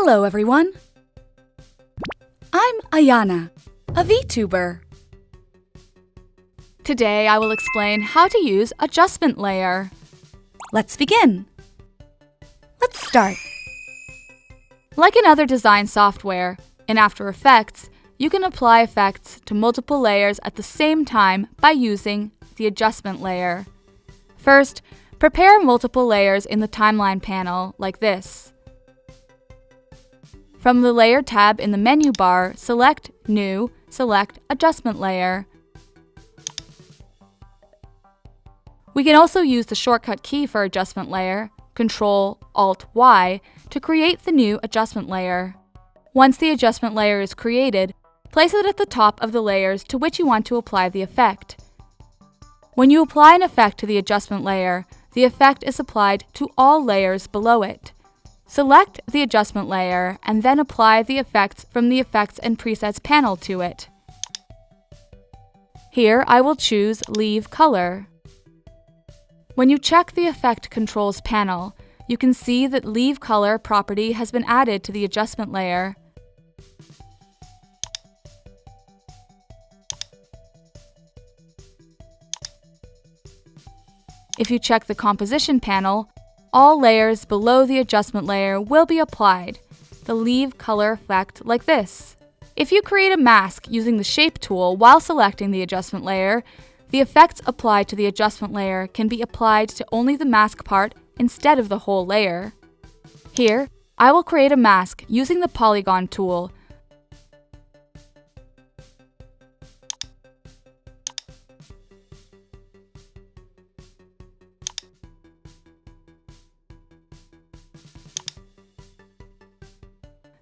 Hello everyone! I'm AYANA, a Vtuber. Today I will explain how to use adjustment layer. Let's begin. Let's start. Like in other design software, in After Effects, you can apply effects to multiple layers at the same time by using the adjustment layer. First, prepare multiple layers in the timeline panel like this. From the Layer tab in the menu bar, select New, select Adjustment Layer. We can also use the shortcut key for Adjustment Layer, Ctrl-Alt-Y, to create the new adjustment layer. Once the adjustment layer is created, place it at the top of the layers to which you want to apply the effect. When you apply an effect to the adjustment layer, the effect is applied to all layers below it. Select the adjustment layer and then apply the effects from the Effects and Presets panel to it. Here I will choose Leave Color. When you check the Effect Controls panel, you can see that Leave Color property has been added to the adjustment layer. If you check the Composition panel, all layers below the adjustment layer will be applied, the Leave Color effect like this. If you create a mask using the Shape tool while selecting the adjustment layer, the effects applied to the adjustment layer can be applied to only the mask part instead of the whole layer. Here, I will create a mask using the Polygon tool.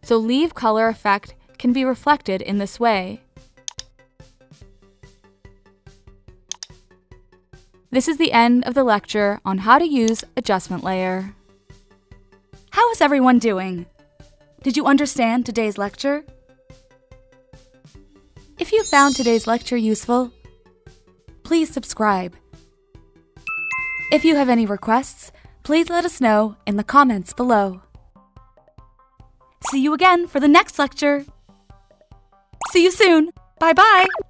So Leave Color effect can be reflected in this way. This is the end of the lecture on how to use adjustment layer. How is everyone doing? Did you understand today's lecture? If you found today's lecture useful, please subscribe. If you have any requests, please let us know in the comments below. See you again for the next lecture. See you soon. Bye-bye.